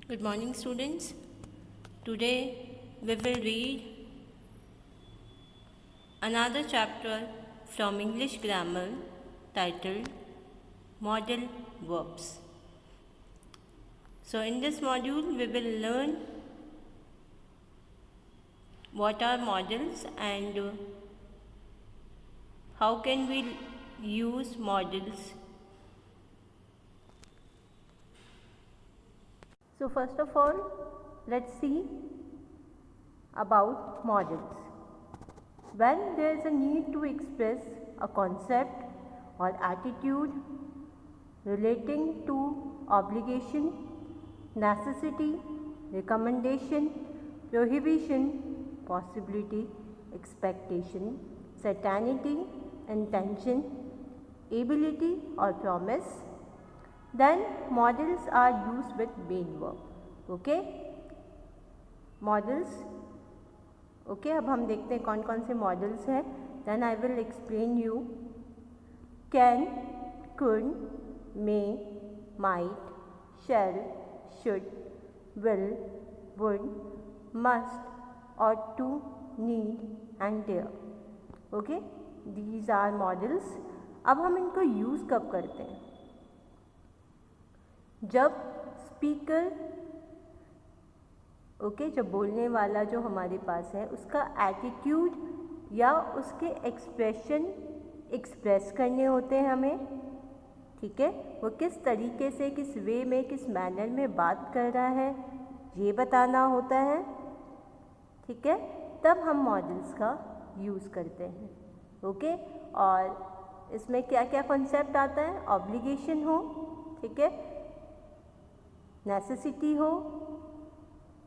Good morning, students. Today we will read another chapter from English grammar titled Modal Verbs. So, in this module, we will learn what are modals and how can we use modals. So, first of all, let's see about modals. When there is a need to express a concept or attitude relating to obligation, necessity, recommendation, prohibition, possibility, expectation, certainty, intention, ability or promise, then modals are used with main verb. Okay? Modals. Okay अब हम देखते हैं कौन कौन से modals हैं. Then I will explain you. Can, could, may, might, shall, should, will, would, must, ought to, need and dare. Okay, these are modals. अब हम इनको यूज़ कब करते हैं? जब स्पीकर जब बोलने वाला जो हमारे पास है उसका एटीट्यूड या उसके एक्सप्रेशन एक्सप्रेस करने होते हैं हमें. ठीक है, वो किस तरीके से, किस वे में, किस मैनर में बात कर रहा है ये बताना होता है. ठीक है, तब हम मॉडल्स का यूज़ करते हैं. ओके, और इसमें क्या क्या कॉन्सेप्ट आता है? ऑब्लिगेशन हो, ठीक है, नेसेसिटी हो,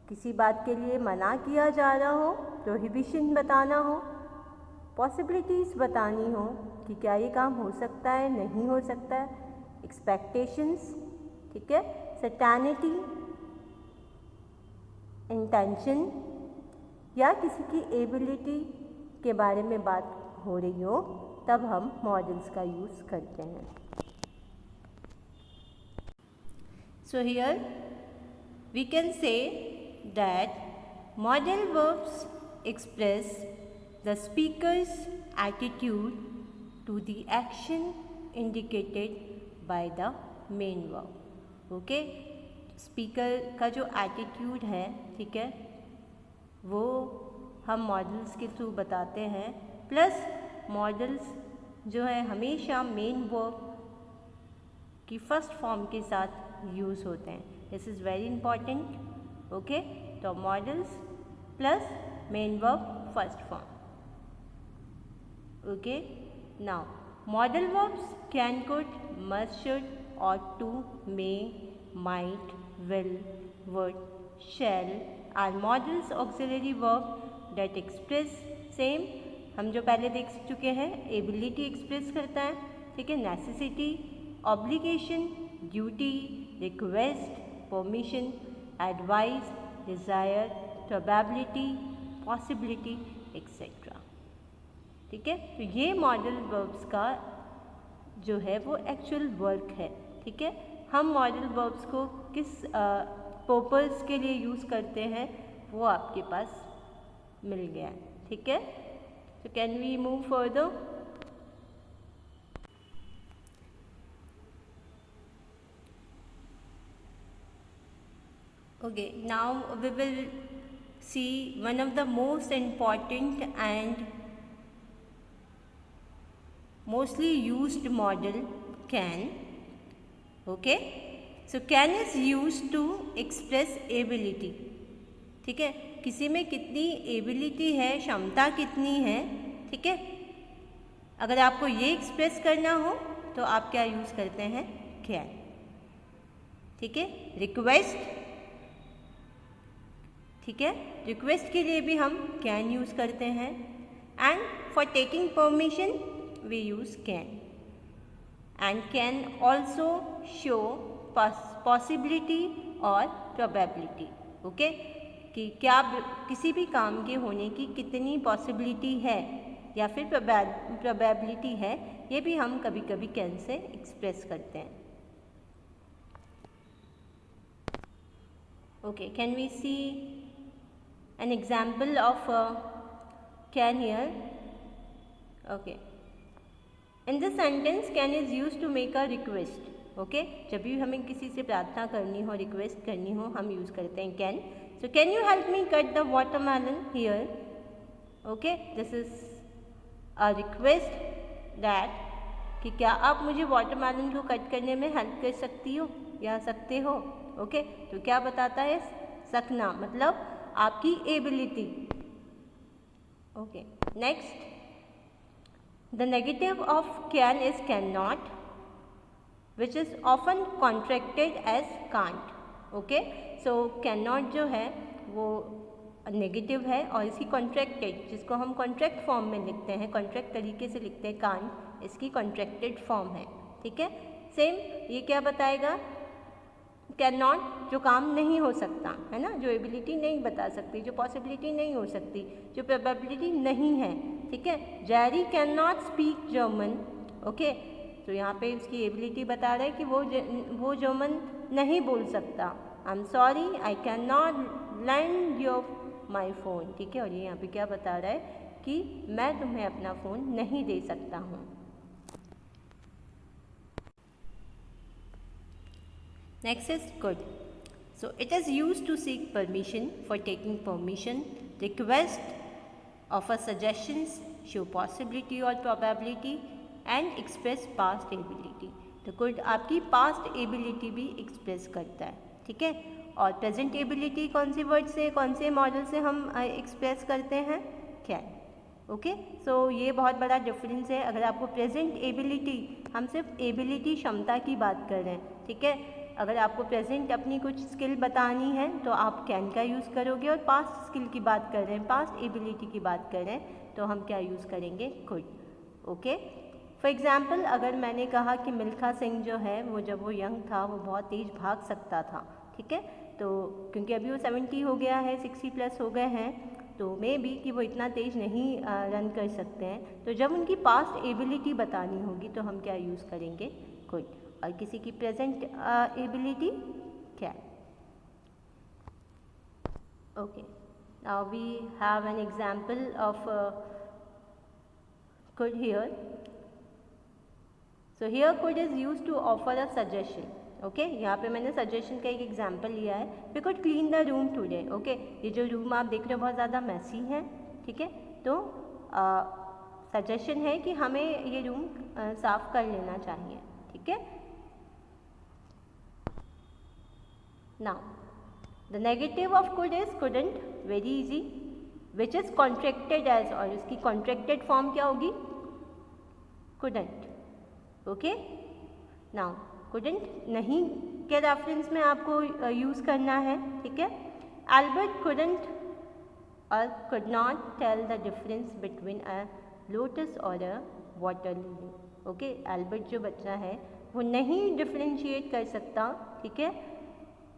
किसी बात के लिए मना किया जा रहा हो, प्रोहिबिशन बताना हो, पॉसिबिलिटीज़ बतानी हो कि क्या ये काम हो सकता है, नहीं हो सकता है, एक्सपेक्टेशंस, ठीक है, सर्टेनिटी, इंटेंशन, या किसी की एबिलिटी के बारे में बात हो रही हो, तब हम मॉडल्स का यूज़ करते हैं. So here we can say that modal verbs express the speaker's attitude to the action indicated by the main verb. Okay, speaker का जो एटीट्यूड है, ठीक है, वो हम मॉडल्स के थ्रू बताते हैं. प्लस मॉडल्स जो है हमेशा मेन वर्ब की फर्स्ट फॉर्म के साथ यूज़ होते हैं. This is very important. Okay, तो models plus main verb first form. Okay, now modal verbs can, could, must, should, ought to, may, might, will, would, shall are modals auxiliary verb that express same. हम जो पहले देख चुके हैं, ability express करता है. ठीक है, necessity, obligation, duty, request, permission, advice, desire, probability, possibility, etc. ठीक है, तो ये मॉडल वर्ब्स का जो है वो एक्चुअल वर्क है. ठीक है, हम मॉडल वर्ब्स को किस पर्पस के लिए यूज़ करते हैं वो आपके पास मिल गया. ठीक है, तो can we move further? Okay, now we will see one of the most important and mostly used model, can. Okay, so can is used to express ability. ठीक है, किसी में कितनी एबिलिटी है, क्षमता कितनी है. ठीक है, अगर आपको ये एक्सप्रेस करना हो तो आप क्या यूज़ करते हैं? कैन. ठीक है, रिक्वेस्ट, ठीक है, रिक्वेस्ट के लिए भी हम कैन यूज़ करते हैं. And for taking permission we use can. And can also show possibility और प्रोबेबिलिटी. ओके, कि क्या किसी भी काम के होने की कितनी पॉसिबिलिटी है या फिर प्रोबेबिलिटी है, ये भी हम कभी कभी कैन से एक्सप्रेस करते हैं. Okay, can we see an example of can here? Okay, in this sentence can is used to make a request. Okay जब भी हमें किसी से प्रार्थना करनी हो, रिक्वेस्ट करनी हो, हम यूज़ करते हैं can. So can you help me cut the watermelon here. Okay this is a request that कि क्या आप मुझे वाटरमेलन को कट करने में हेल्प कर सकती हो या सकते हो. ओके तो क्या बताता है, सकना मतलब आपकी ability. Okay next, the negative of can is can not, which is often contracted as can't. Okay so can not जो है वो नेगेटिव है और इसकी कॉन्ट्रैक्टेड, जिसको हम कॉन्ट्रैक्ट फॉर्म में लिखते हैं, कॉन्ट्रैक्ट तरीके से लिखते हैं कांट, इसकी कॉन्ट्रैक्टेड फॉर्म है. ठीक है, सेम ये क्या बताएगा, कैन नॉट जो काम नहीं हो सकता है ना, जो एबिलिटी नहीं बता सकती, जो पॉसिबिलिटी नहीं हो सकती, जो प्रोबेबिलिटी नहीं है. ठीक है, Jerry can not speak German. Okay तो यहाँ पे उसकी एबिलिटी बता रहा है कि वो जर्मन नहीं बोल सकता. I am sorry I can not land your my phone. ठीक है, और ये यहाँ पे क्या बता रहा है कि मैं तुम्हें अपना फ़ोन नहीं दे सकता हूँ. Next is could. So it is use to seek permission, for taking permission, request, offer suggestions, show possibility और probability and express past ability. तो कुड आपकी पास्ट एबिलिटी भी एक्सप्रेस करता है. ठीक है, और प्रेजेंट एबिलिटी कौन से वर्ड से, कौन से मॉडल से हम एक्सप्रेस करते हैं, कैन. ओके सो ये बहुत बड़ा डिफरेंस है. अगर आपको प्रेजेंट एबिलिटी, हम सिर्फ एबिलिटी क्षमता की बात कर रहे हैं. ठीक है, अगर आपको प्रेजेंट अपनी कुछ स्किल बतानी है तो आप कैन का यूज़ करोगे, और पास्ट स्किल की बात कर रहे हैं, पास्ट एबिलिटी की बात कर रहे हैं तो हम क्या यूज़ करेंगे, कुड. ओके फॉर एग्ज़ाम्पल अगर मैंने कहा कि मिल्खा सिंह जो है वो जब वो यंग था वो बहुत तेज़ भाग सकता था. ठीक है, तो क्योंकि अभी वो 70 हो गया है, 60 प्लस हो गए हैं, तो मे बी कि वो इतना तेज़ नहीं रन कर सकते हैं. तो जब उनकी पास्ट एबिलिटी बतानी होगी तो हम क्या यूज़ करेंगे, कुड. और किसी की present ability can. Okay now we have an example of could here. So here could is use to offer a suggestion. Okay यहाँ पे मैंने सजेशन का एक एग्जाम्पल लिया है. We could clean the room today. Okay ये जो room आप देख रहे हो बहुत ज़्यादा मैसी है. ठीक है, तो सजेशन है कि हमें ये रूम साफ़ कर लेना चाहिए. ठीक है, now the negative of could is couldn't, very easy, which is contracted as, और इसकी कॉन्ट्रैक्टेड फॉर्म क्या होगी, कुडंट. ओके नाउ कुडंट नहीं के रेफरेंस में आपको यूज़ करना है. ठीक है, Albert couldn't or could not tell the difference between a lotus or a water lily. Okay Albert जो बच्चा है वो नहीं डिफ्रेंशिएट कर सकता. ठीक है,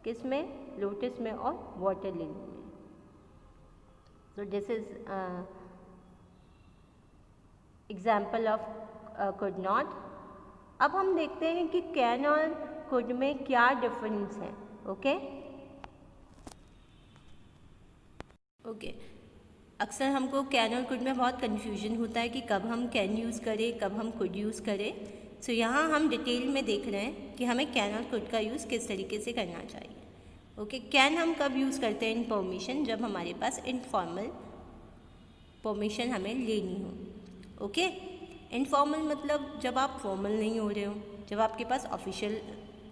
किस में, लोटस में और वाटर लिली में. So this is example of could not. अब हम देखते हैं कि कैन और कुड में क्या डिफरेंस है. ओके ओके अक्सर हमको कैन और कुड में बहुत कन्फ्यूजन होता है कि कब हम कैन यूज़ करें, कब हम कुड यूज़ करें. सो यहाँ हम डिटेल में देख रहे हैं कि हमें कैन और कुड का यूज़ किस तरीके से करना चाहिए. ओके कैन हम कब यूज़ करते हैं, इन परमिशन, जब हमारे पास इनफॉर्मल परमिशन हमें लेनी हो. ओके इनफॉर्मल मतलब जब आप फॉर्मल नहीं हो रहे हो, जब आपके पास ऑफिशियल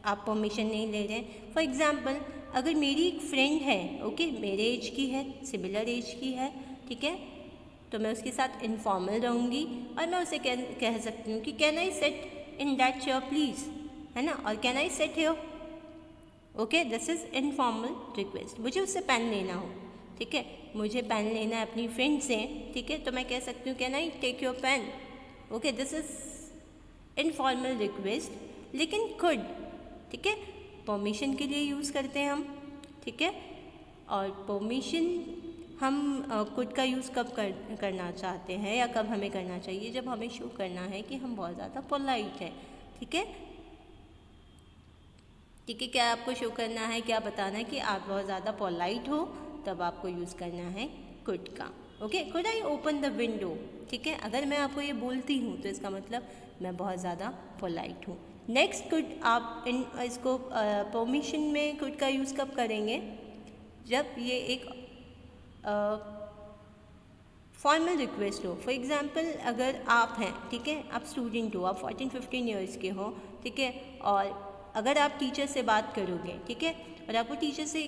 आप परमिशन नहीं ले रहे हैं. फॉर एग्ज़ाम्पल अगर मेरी एक फ्रेंड है, ओके मेरे एज की है, सिमिलर एज की है, ठीक है, तो मैं उसके साथ इनफॉर्मल रहूँगी और मैं उसे कह सकती हूँ कि can I sit in that chair please, है ना, और can I sit here. Okay this is informal request. मुझे उससे पेन लेना हो, ठीक है, मुझे पेन लेना है अपनी फ्रेंड से, ठीक है, तो मैं कह सकती हूँ can I take your pen. Okay this is informal request. लेकिन कुड, ठीक है, परमिशन के लिए यूज़ करते हैं हम, ठीक है, और परमिशन हम कुड का यूज़ कब करना चाहते हैं या कब हमें करना चाहिए, जब हमें शो करना है कि हम बहुत ज़्यादा पोलाइट हैं. ठीक है, ठीक है, क्या आपको शो करना है, क्या बताना है कि आप बहुत ज़्यादा पोलाइट हो, तब आपको यूज़ करना है कुड का। Okay, could I open the window. ठीक है, अगर मैं आपको ये बोलती हूँ तो इसका मतलब मैं बहुत ज़्यादा पोलाइट हूँ। नेक्स्ट कुड आप इसको परमिशन में कुड का यूज़ कब करेंगे, जब ये एक फॉर्मल रिक्वेस्ट हो। फॉर एग्ज़ाम्पल, अगर आप हैं, ठीक है, आप स्टूडेंट हो, आप 14-15 ईयर्स के हो, ठीक है, और अगर आप टीचर से बात करोगे, ठीक है, और आपको टीचर से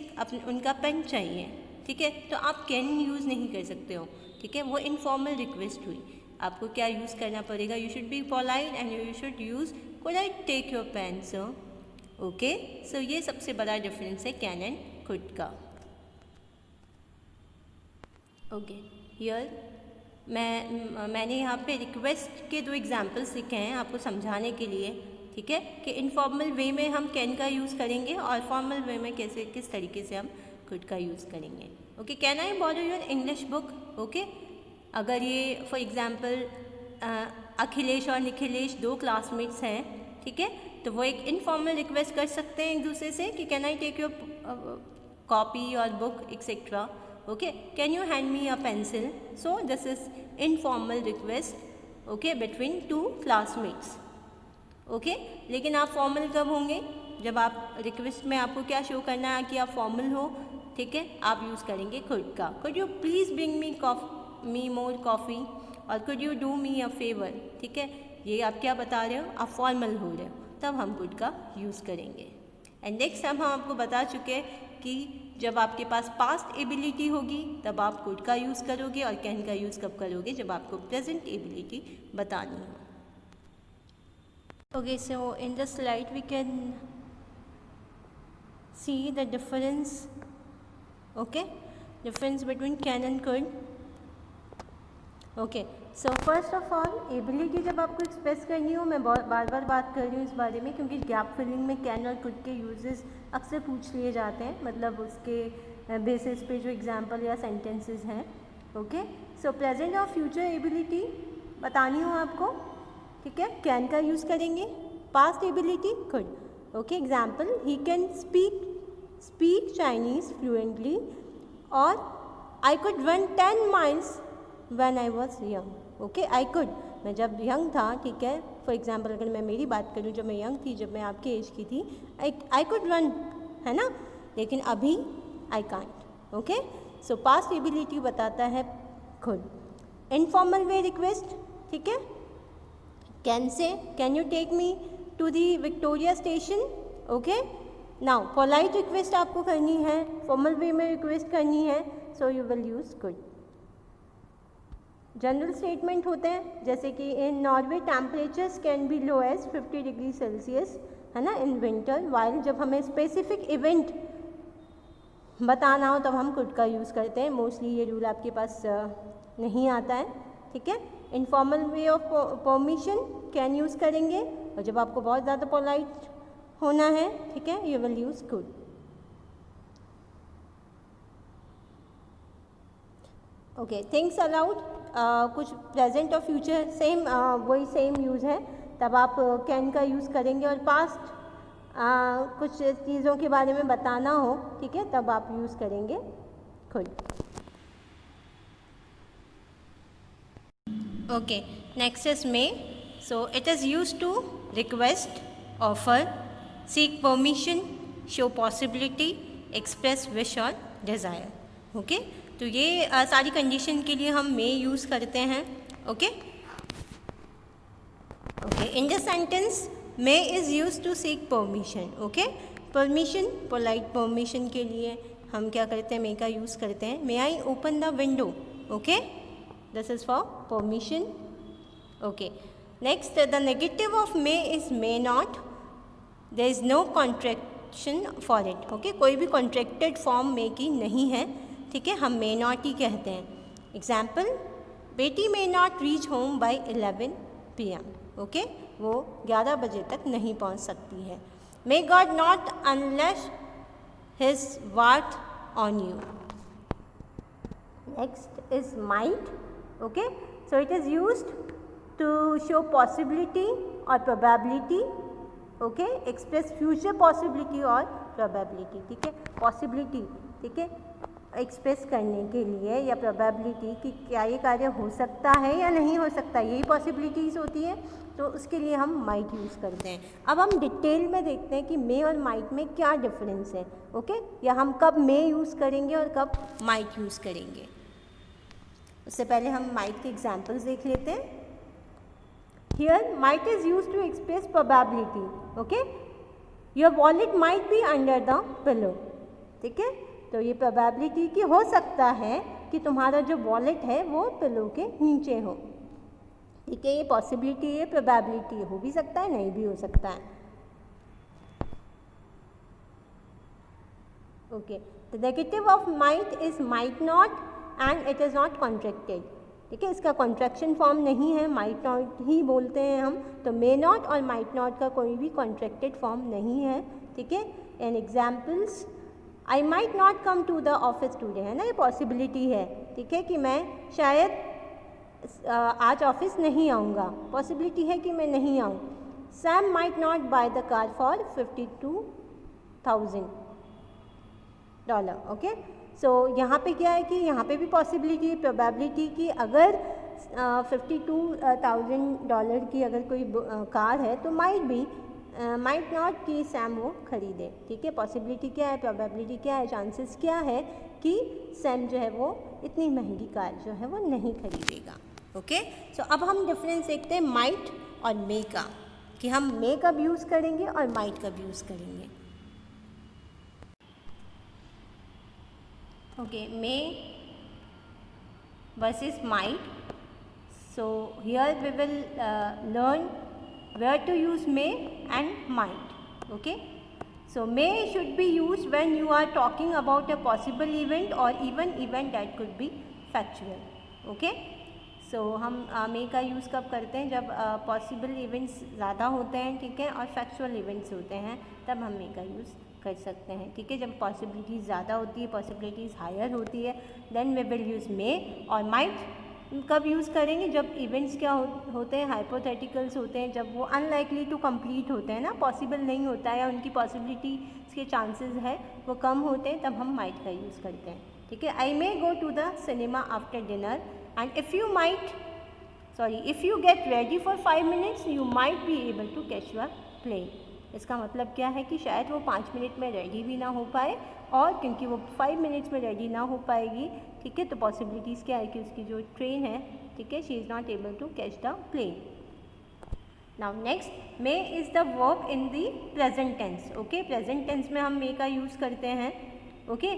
उनका पेन चाहिए, ठीक है, तो आप कैन यूज़ नहीं कर सकते हो। ठीक है, वो इनफॉर्मल रिक्वेस्ट हुई। आपको क्या यूज़ करना पड़ेगा, you should be polite and you should use could I take your pen sir. Okay, so ये सबसे बड़ा डिफरेंस है कैन एंड कुड का। ओके, हियर मैंने यहाँ पे रिक्वेस्ट के 2 एग्जाम्पल्स लिखे हैं आपको समझाने के लिए। ठीक है, कि इनफॉर्मल वे में हम कैन का यूज़ करेंगे और फॉर्मल वे में किस तरीके से हम कुड का यूज़ करेंगे। Okay, can I borrow your English book. Okay, अगर ये फॉर एग्ज़ाम्पल अखिलेश और निखिलेश 2 क्लासमेट्स हैं, ठीक है, तो वो एक इनफॉर्मल रिक्वेस्ट कर सकते हैं एक दूसरे से कि can I take your copy or book etcetera. Okay, can you hand me a pencil? So this is informal request, okay, between 2 classmates. Okay, लेकिन आप फॉर्मल कब होंगे, जब आप रिक्वेस्ट में आपको क्या शो करना है कि आप फॉर्मल हो। ठीक है, आप यूज़ करेंगे कुड का। Could you please bring me more coffee, और could you do me a favour. ठीक है, ये आप क्या बता रहे हो, आप फॉर्मल हो रहे हो, तब हम कुड का यूज़ करेंगे। एंड नेक्स्ट हम आपको बता चुके कि जब आपके पास पास्ट एबिलिटी होगी तब आप कुड का यूज़ करोगे, और कैन का यूज़ कब करोगे, जब आपको प्रेजेंट एबिलिटी बतानी हो। Okay, so in the slide we can see the difference, okay, difference between can and could. Okay, so first of all ability जब आपको एक्सप्रेस करनी हो, मैं बार बार बात कर रही हूँ इस बारे में क्योंकि गैप फिलिंग में कैन और कुड के यूजेस अक्सर पूछ लिए जाते हैं, मतलब उसके बेसिस पे जो एग्जांपल या सेंटेंसेस हैं। ओके, सो प्रेजेंट और फ्यूचर एबिलिटी बतानी हो आपको, ठीक है, कैन का यूज़ करेंगे। Past ability could. Okay, example, he can speak Chinese fluently, और I could run 10 miles when I was young. Okay, I could, मैं जब यंग था, ठीक है, फॉर एग्जाम्पल अगर मैं मेरी बात करूँ, जब मैं यंग थी, जब मैं आपके एज की थी, आई कुड रन, है ना, लेकिन अभी I can't. Okay, so past ability बताता है खुद। इनफॉर्मल वे रिक्वेस्ट, ठीक है, can say, can you take me to the Victoria station. Okay, now polite request आपको करनी है, फॉर्मल वे में रिक्वेस्ट करनी है, so you will use could. General statement होते हैं जैसे कि in Norway temperatures can be low as 50 degree Celsius, है ना, इन विंटर। वाइल जब हमें स्पेसिफिक इवेंट बताना हो तब हम कुड का यूज़ करते हैं। मोस्टली ये रूल आपके पास नहीं आता है। ठीक है, informal way of permission can use करेंगे, और जब आपको बहुत ज़्यादा पोलाइट होना है, ठीक है, you will use could. Okay, things allowed, कुछ प्रेजेंट और फ्यूचर सेम वही सेम यूज़ है, तब आप कैन का यूज़ करेंगे। और पास्ट कुछ चीज़ों के बारे में बताना हो, ठीक है, तब आप यूज़ करेंगे खुद। Okay, next is may. So it is use to request, offer, seek permission, show possibility, express wish और डिज़ायर। ओके, तो ये सारी कंडीशन के लिए हम मे यूज़ करते हैं। Okay, okay, in the sentence may is use to seek permission. Okay, permission, polite permission के लिए हम क्या करते हैं, मे का यूज़ करते हैं। May I open the window. Okay, this is for permission. Okay, next the negative of may is may not, there is no contraction for it. Okay, कोई भी कॉन्ट्रैक्टेड फॉर्म मे की नहीं है, ठीक है, हम मे नॉट ही कहते हैं। Example, Betty may not reach home by 11 PM। Okay, वो 11 बजे तक नहीं पहुंच सकती है। May god not unless his worth on you. Next is might. Okay, so it is used to show possibility और probability, okay, express future possibility और probability, ठीक है, पॉसिबिलिटी, ठीक है, एक्सप्रेस करने के लिए या प्रोबेबिलिटी कि क्या ये कार्य हो सकता है या नहीं हो सकता, यही पॉसिबिलिटीज़ होती है, तो उसके लिए हम माइट यूज़ करते हैं। अब हम डिटेल में देखते हैं कि मे और माइट में क्या डिफरेंस है, ओके, या हम कब मे यूज़ करेंगे और कब माइट यूज़ करेंगे। उससे पहले हम माइट के एग्जाम्पल्स देख लेते हैं। Here might is used to express probability, okay? Your wallet might be under the pillow, ठीक है, तो ये probability की हो सकता है कि तुम्हारा जो वॉलेट है वो पिलो के नीचे हो, ठीक है, ये possibility है, probability हो भी सकता है, नहीं भी हो सकता है, okay? The negative of might is might not and it is not contracted, ठीक है, इसका कॉन्ट्रैक्शन फॉर्म नहीं है, माइट नॉट ही बोलते हैं हम, तो मे नॉट और माइट नॉट का कोई भी कॉन्ट्रैक्टेड फॉर्म नहीं है, ठीक है। An examples, I might not come to the office today, है ना, ये पॉसिबिलिटी है, ठीक है, कि मैं शायद आज ऑफिस नहीं आऊँगा, पॉसिबिलिटी है कि मैं नहीं आऊँ। Sam might not buy the car for $52,000, okay. So यहाँ पे क्या है कि यहाँ पे भी पॉसिबिलिटी, प्रोबेबिलिटी की अगर $52,000 की अगर कोई कार है तो माइट नॉट कि सैम वो खरीदे, ठीक है। पॉसिबिलिटी क्या है, प्रोबेबिलिटी क्या है, चांसेस क्या है कि सैम जो है वो इतनी महंगी कार जो है वो नहीं खरीदेगा, ओके। सो अब हम डिफरेंस देखते हैं माइट और मे का, कि हम मे कब यूज़ करेंगे और माइट कब यूज़ करेंगे। Okay, may versus might. So here we will learn where to use may and might, okay. So may should be used when you are talking about a possible event or even event that could be factual, okay. So हम may का use कब करते हैं, जब possible events ज़्यादा होते हैं, ठीक है, और factual events होते हैं, तब हम may का यूज़ कर सकते हैं, ठीक है। जब पॉसिबिलिटीज़ ज़्यादा होती है, पॉसिबिलिटीज़ हायर होती है, देन वी विल यूज़ मे। और माइट कब यूज़ करेंगे, जब इवेंट्स क्या होते हैं, हाइपोथेटिकल्स होते हैं, जब वो अनलाइकली टू कंप्लीट होते हैं ना, पॉसिबल नहीं होता है या उनकी पॉसिबिलिटीज़ के चांसेस है वो कम होते हैं, तब हम माइट का यूज़ करते हैं, ठीक है। I may go to the cinema after dinner and if you get ready for 5 minutes you might be able to catch your plane. इसका मतलब क्या है कि शायद वो 5 मिनट में रेडी भी ना हो पाए, और क्योंकि वो 5 मिनट्स में रेडी ना हो पाएगी, ठीक है, तो पॉसिबिलिटीज़ क्या है कि उसकी जो ट्रेन है, ठीक है, she is not able to catch the plane. Now next, may is the verb in the present tense, okay. Present tense में हम मे का यूज़ करते हैं, okay.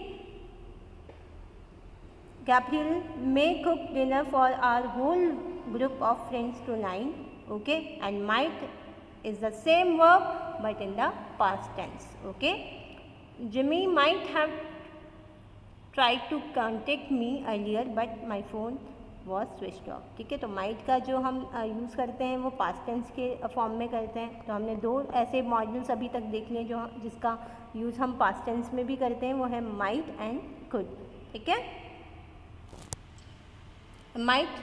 Gabriel may cook dinner for our whole group of friends tonight, okay, and might is the same verb but in the past tense, okay. Jimmy might have tried to contact me earlier but my phone was switched off, ठीक है। तो might का जो हम use करते हैं वो past tense के फॉर्म में करते हैं। तो हमने 2 ऐसे मॉड्यूल्स अभी तक देख लिए जो जिसका यूज़ हम past tense में भी करते हैं, वो है might and could, ठीक है। might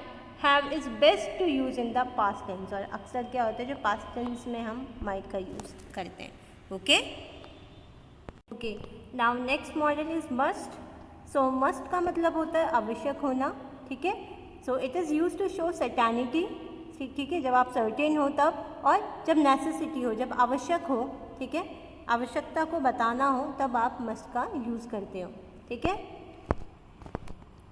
have is best to use in the past tense, और अक्सर क्या होता है जो past tense में हम might का यूज़ करते हैं, okay. Okay, now next modal is must. So must का मतलब होता है आवश्यक होना, ठीक है। So it is use to show certainty, ठीक है, जब आप सर्टेन हो तब, और जब नेसेसिटी हो, जब आवश्यक हो, ठीक है, आवश्यकता को बताना हो, तब आप मस्ट का यूज़ करते हो, ठीक है।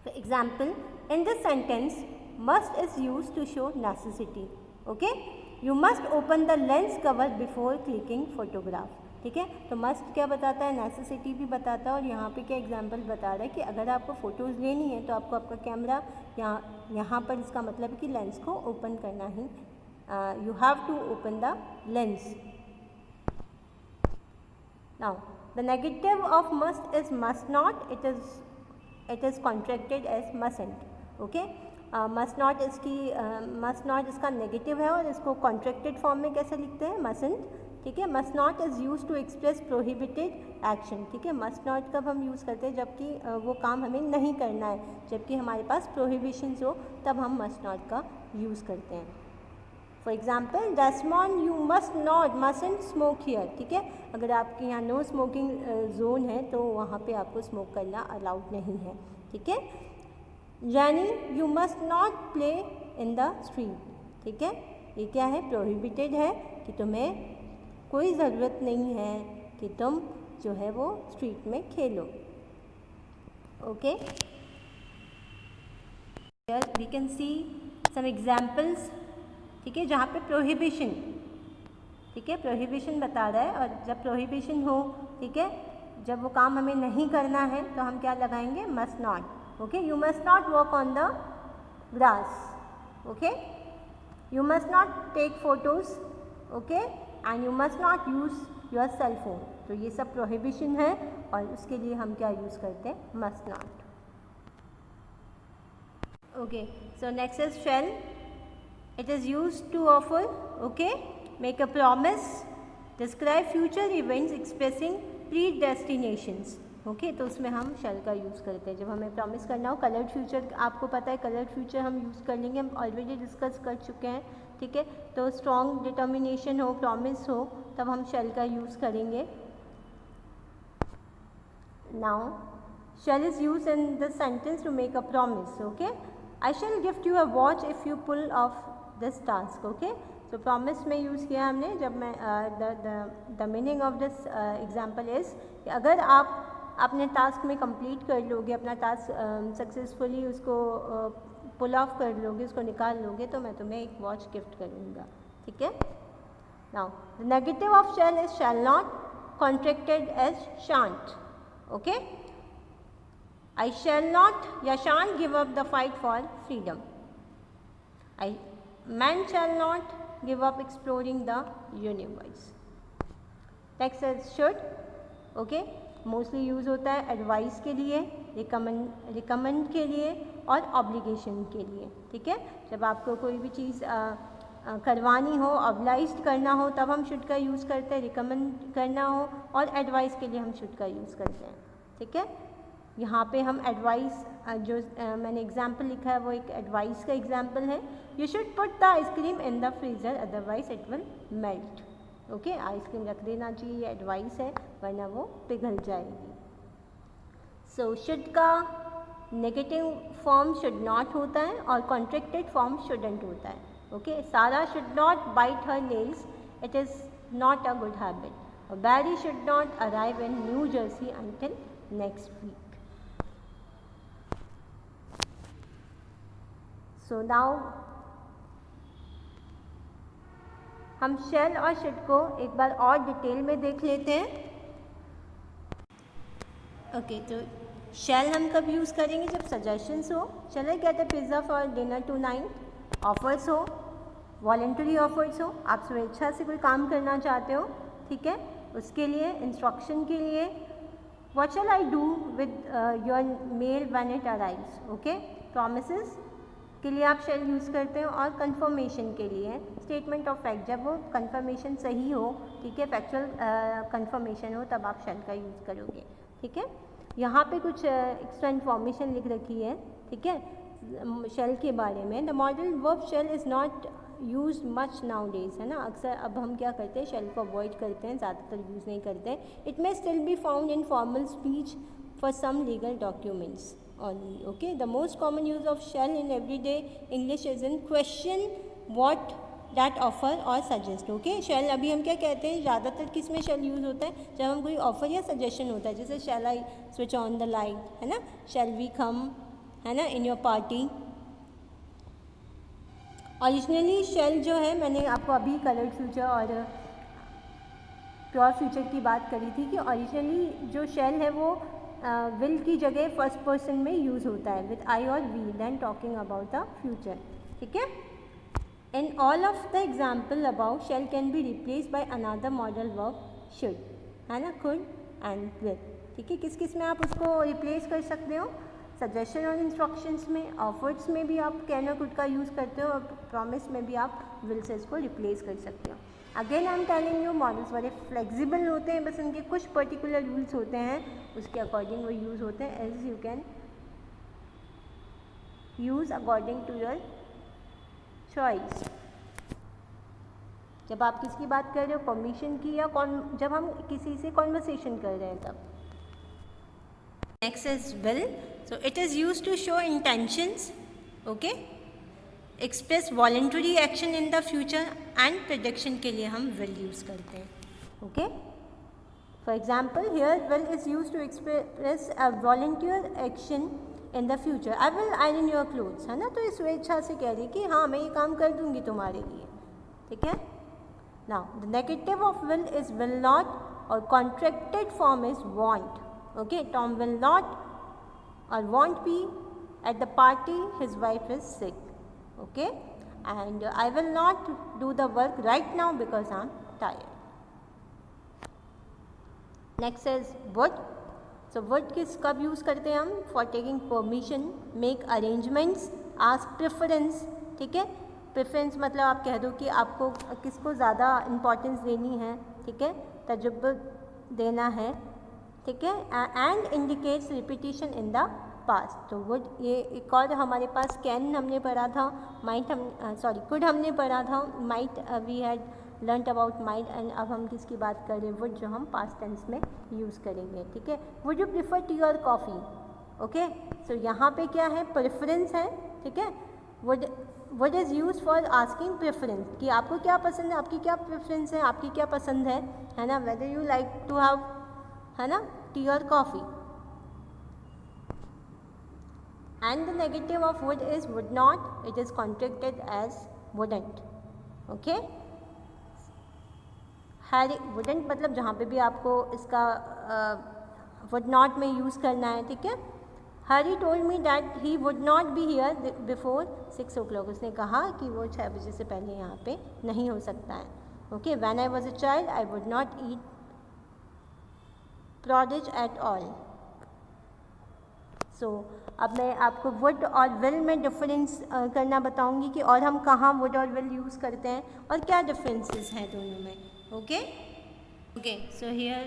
For example, in this sentence must is used to show necessity, okay. You must open the lens cover before clicking photograph, ठीक है। तो must क्या बताता है, necessity भी बताता है, और यहाँ पे क्या एग्जाम्पल बता रहा है कि अगर आपको फ़ोटोज़ लेनी है तो आपको आपका कैमरा यहाँ पर, इसका मतलब है कि लेंस को ओपन करना ही, you have to open the lens. Now the negative of must is must not, it is contracted as mustn't, okay. Must not इसका नेगेटिव है, और इसको कॉन्ट्रैक्टेड फॉर्म में कैसे लिखते हैं, मसंट, ठीक है। Must not is use to express prohibited action, ठीक है। मस्ट नॉट कब हम यूज़ करते हैं, जबकि वो काम हमें नहीं करना है, जबकि हमारे पास प्रोहिबिशंस हो, तब हम मस्ट नॉट का यूज़ करते हैं। For example Desmond you mustn't smoke here, ठीक है, अगर आपके यहाँ नो स्मोकिंग जोन है तो वहाँ पे आपको स्मोक करना अलाउड नहीं है, ठीक है। यानी you must not play in the street, ठीक है, ये क्या है, प्रोहिबिटेड है कि तुम्हें कोई ज़रूरत नहीं है कि तुम जो है वो स्ट्रीट में खेलो, okay. We can see some examples, ठीक है, जहाँ पे प्रोहिबिशन, ठीक है, प्रोहिबिशन बता रहा है, और जब प्रोहिबिशन हो, ठीक है, जब वो काम हमें नहीं करना है तो हम क्या लगाएंगे, must not, okay. You must not walk on the grass, okay, you must not take photos, okay, and you must not use your cell phone. तो ये सब प्रोहिबिशन है और उसके लिए हम क्या यूज़ करते हैं, must not, okay. So next is shall, it is used to offer, okay, make a promise, describe future events expressing predestinations, okay, तो उसमें हम shall का यूज़ करते हैं जब हमें प्रॉमिस करना हो। कलर्ड फ्यूचर आपको पता है, कलर्ड फ्यूचर हम यूज़ कर लेंगे, हम ऑलरेडी डिस्कस कर चुके हैं, ठीक है। तो स्ट्रॉन्ग डिटर्मिनेशन हो, प्रॉमिस हो, तब हम shall का यूज़ करेंगे। Now shall is used in the sentence to make a promise, okay, I shall gift you a watch if you pull off this task, okay. So promise में use किया हमने, जब मैं the meaning of this example is कि अगर आप अपने task में कंप्लीट कर लोगे, अपना टास्क सक्सेसफुली उसको पुल ऑफ कर लोगे, उसको निकाल लोगे, तो मैं तुम्हें एक वॉच गिफ्ट करूँगा, ठीक है। Now the negative of shall is shall not, contracted as shan't, okay. I shall not या shan't give up the fight for freedom, Man shall not give up exploring the universe. Text says should, okay, mostly use होता है advice के लिए, recommend के लिए और obligation के लिए, ठीक है। जब आपको कोई भी चीज़ करवानी हो, ऑब्लाइज्ड करना हो, तब हम शुड का यूज़ करते हैं, रिकमेंड करना हो और एडवाइस के लिए हम शुड का यूज़ करते हैं, ठीक है। यहाँ पे हम एडवाइस, जो मैंने एग्जाम्पल लिखा है वो एक एडवाइस का एग्जाम्पल है। You should put the ice cream in the freezer otherwise it will melt, okay, ice cream रख देना चाहिए, ये एडवाइस है, वरना वो पिघल जाएगी। सो शुड का नेगेटिव फॉर्म शुड नॉट होता है और कॉन्ट्रैक्टेड फॉर्म शुडंट होता है, okay. Sarah should not bite her nails, it is not a good habit. और Barry should not arrive in New Jersey until next week. So now हम shall और should को एक बार और डिटेल में देख लेते हैं, ओके। तो शैल हम कब यूज़ करेंगे, जब सजेशंस हो, चले get a pizza for dinner tonight, offers हो, वॉलंटरी ऑफर्स हो, आप स्वेच्छा से कोई काम करना चाहते हो, ठीक है, उसके लिए, इंस्ट्रक्शन के लिए, what shall I do with your mail when it arrives, okay. Promises के लिए आप शैल यूज़ करते हो और कंफर्मेशन के लिए स्टेटमेंट ऑफ फैक्ट, जब वो कंफर्मेशन सही हो, ठीक है, फैक्चुअल कंफर्मेशन हो, तब आप शैल का यूज़ करोगे, ठीक है। यहाँ पे कुछ एक्स्ट्रा इन्फॉर्मेशन लिख रखी है, ठीक है, शैल के बारे में। The modal verb shall is not use much nowadays, है ना, अक्सर अब हम क्या करते हैं, शैल को अवॉइड करते हैं, ज़्यादातर यूज़ नहीं करते हैं। It may still be found in formal speech for some legal documents only, okay. The most common use of shall in everyday English is in question, what, that, offer और suggest, okay. shall अभी हम क्या कहते हैं, ज़्यादातर किस में shall use होता है, जब हम कोई ऑफर या सजेशन होता है, जैसे shall I switch on the light, है ना, shall we come, है ना, in your party। Originally shall जो है, मैंने आपको अभी कलर्ड फ्यूचर और प्योर फ्यूचर की बात करी थी कि ओरिजिनली जो shall है वो विल की जगह फर्स्ट पर्सन में यूज़ होता है विद आई और we, then talking about the future, ठीक है। In all of the example about shall can be replace by another modal verb should, है ना, कुड एंड विल, ठीक है। किस किस में आप उसको रिप्लेस कर सकते हो, सजेशन और इंस्ट्रक्शंस में, ऑफर्स में भी आप कैन और कुड का यूज़ करते हो और प्रॉमिस में भी आप विल से इसको रिप्लेस कर सकते हो। Again I am telling you, models बड़े फ्लेक्सिबल होते हैं, बस उनके कुछ पर्टिकुलर रूल्स होते हैं, उसके अकॉर्डिंग वो यूज़ होते हैं, as you can use according to your choice. जब आप किसकी बात कर रहे हो, परमिशन की, या जब हम किसी से कॉन्वर्सेशन कर रहे हैं तब. Next is will. So it is used to show intentions, okay, express voluntary action in the future and prediction के लिए हम will use करते हैं. Okay. For example, here will is used to express a volunteer action in the future. I will iron your clothes, है ना. तो इस स्वेच्छा से कह रही कि हाँ मैं ये काम कर दूंगी तुम्हारे लिए. ठीक है. Now the negative of will is will not, or contracted form is want. Okay, Tom will not or won't be at the party, his wife is sick. Okay, and I will not do the work right now because I am tired. Next is would. So would किस कब use करते हैं हम? For taking permission, make arrangements, ask preference. ठीक है. Preference मतलब आप कह दो कि आपको किसको ज़्यादा इम्पोर्टेंस देनी है. ठीक है. तजुर्बा देना है. ठीक है. And indicates repetition in the past. तो वुड, ये एक और हमारे पास कैन हमने पढ़ा था, माइट कुड हमने पढ़ा था, might we had learned about might, and अब हम किसकी बात कर रहे हैं? वुड, जो हम पास्ट टेंस में यूज़ करेंगे. ठीक है. वुड यू प्रिफर टी और कॉफ़ी? ओके. सो यहाँ पे क्या है? प्रेफरेंस है. ठीक है. Would is use for asking preference, कि आपको क्या पसंद है, आपकी क्या प्रेफरेंस है, आपकी क्या पसंद है ना. Whether you like to have, है ना, टी और coffee. And the negative of would is would not. It is contracted as wouldn't. Okay. Wouldn't मतलब जहाँ पे भी आपको इसका वुड नॉट में यूज़ करना है. ठीक है. Harry told me that he would not be here before 6 o'clock. उसने कहा कि वो 6 बजे से पहले यहाँ पे नहीं हो सकता है. Okay. When I was a child, I would not eat porridge at all. So अब मैं आपको would और will में डिफरेंस करना बताऊँगी कि और हम कहाँ would और will यूज़ करते हैं और क्या डिफरेंसेस हैं दोनों में. Okay. Okay. So here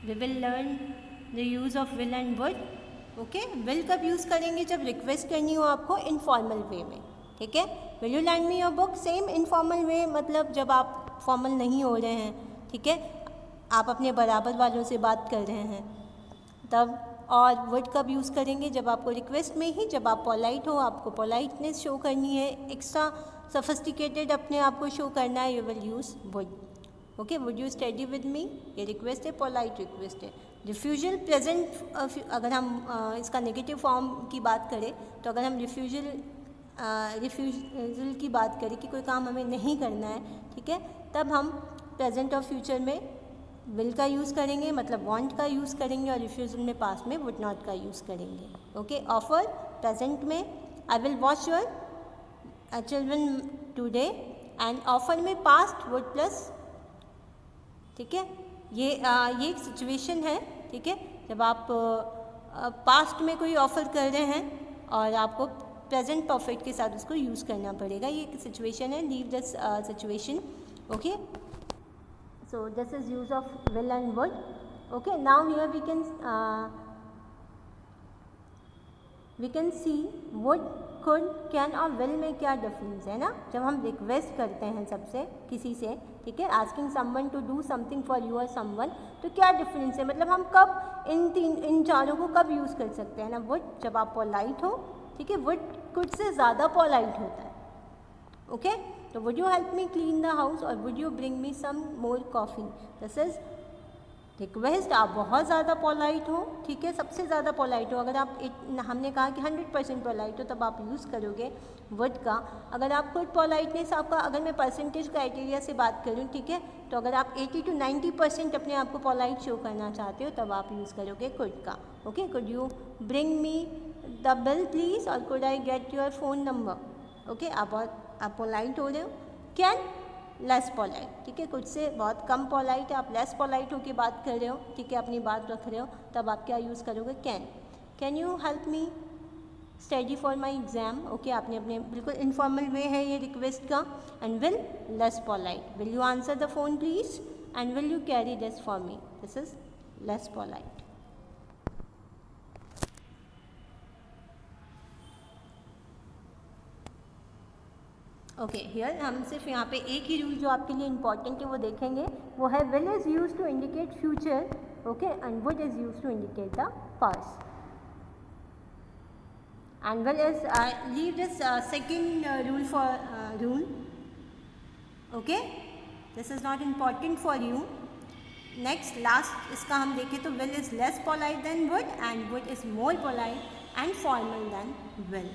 we will learn the use of will and would. Okay. will कब यूज़ करेंगे? जब रिक्वेस्ट करनी हो आपको इनफॉर्मल वे में. ठीक है. Will you land me your book? Same informal वे, मतलब जब आप फॉर्मल नहीं हो रहे हैं. ठीक है. आप अपने बराबर वालों से बात कर रहे हैं तब. और वुड कब यूज़ करेंगे? जब आपको रिक्वेस्ट में ही, जब आप पोलाइट हो, आपको पोलाइटनेस शो करनी है, एक्स्ट्रा सोफिस्टिकेटेड अपने आप को शो करना है, you will use would. Okay. Would you study with me? ये रिक्वेस्ट है, पोलाइट रिक्वेस्ट है. रिफ्यूजल प्रेजेंट, अगर हम इसका नेगेटिव फॉर्म की बात करें तो अगर हम रिफ्यूजल की बात करें कि कोई काम हमें नहीं करना है. ठीक है. तब हम प्रेजेंट और फ्यूचर में विल का यूज़ करेंगे, मतलब वांट का यूज़ करेंगे, और रिफ्यूजल में पास्ट में वुड नॉट का यूज़ करेंगे. ओके. ऑफर प्रेजेंट में I will watch your children today, and offer में पास्ट वुड प्लस. ठीक है. ये एक सिचुएशन है. ठीक है. जब आप पास्ट में कोई ऑफ़र कर रहे हैं और आपको प्रेजेंट परफेक्ट के साथ उसको यूज़ करना पड़ेगा. ये एक सिचुएशन है. Leave this situation. Okay. So this is use of will and would. Okay. Now here we can see would, could, can और विल में क्या डिफरेंस है ना. जब हम रिक्वेस्ट करते हैं सबसे, किसी से, ठीक है, asking someone to do something for you और समवन, तो क्या डिफरेंस है, मतलब हम कब इन चारों को कब यूज़ कर सकते हैं ना. वुड जब आप पोलाइट हो. ठीक है. वुड कुड से ज़्यादा पोलाइट होता है. ओके. तो would you help me clean the house, और would you bring me some more coffee. This is request. आप बहुत ज़्यादा पोलाइट हो. ठीक है. सबसे ज़्यादा पोलाइट हो. अगर आप हमने कहा कि 100% पोलाइट हो, तब आप यूज़ करोगे वुड का. अगर आप खुद पोलाइटनेस, आपका अगर मैं परसेंटेज क्राइटेरिया से बात करूँ, ठीक है, तो अगर आप 80 to 90% अपने आप को पोलाइट शो करना चाहते हो, तब आप यूज़ करोगे कुड का. Okay. Could you bring me the bill please, और could I get your phone number. Okay. आप पोलाइट हो रहे हो. Can, less polite. ठीक है. कुछ से बहुत कम पोलाइट है, आप लेस पोलाइट होकर बात कर रहे हो. ठीक है. अपनी बात रख रहे हो, तब आप क्या यूज़ करोगे? Can you help me study for my exam. Okay. आपने अपने बिल्कुल इनफॉर्मल वे है ये रिक्वेस्ट का. And will, less polite. Will you answer the phone please, and will you carry this for me. This is less polite. Okay here हम सिर्फ यहाँ पे एक ही रूल जो आपके लिए इम्पॉर्टेंट है वो देखेंगे, वो है will is use to indicate future, okay, and would is use to indicate the past. And will is leave this second rule for rule, okay, this is not important for you. Next last इसका हम देखें तो will is less polite than would and would is more polite and formal than will.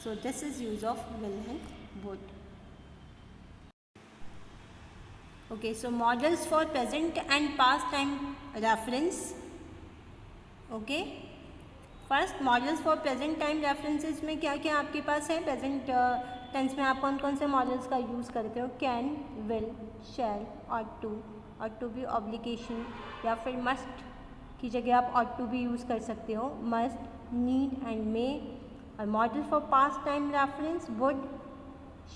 So this is use of will and would. Okay, so models for present and past time reference. Okay, first models for present time references में क्या क्या आपके पास है. Present tense में आप कौन कौन से मॉडल्स का यूज़ करते हो. Can, will, shall, ought to be obligation या फिर मस्ट की जगह आप ऑट टू भी यूज़ कर सकते हो. Must, need and may. और modal for past time reference would,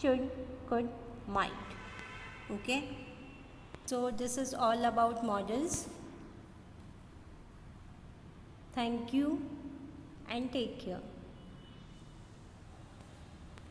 should, could, might. Okay, so this is all about modals. Thank you and take care.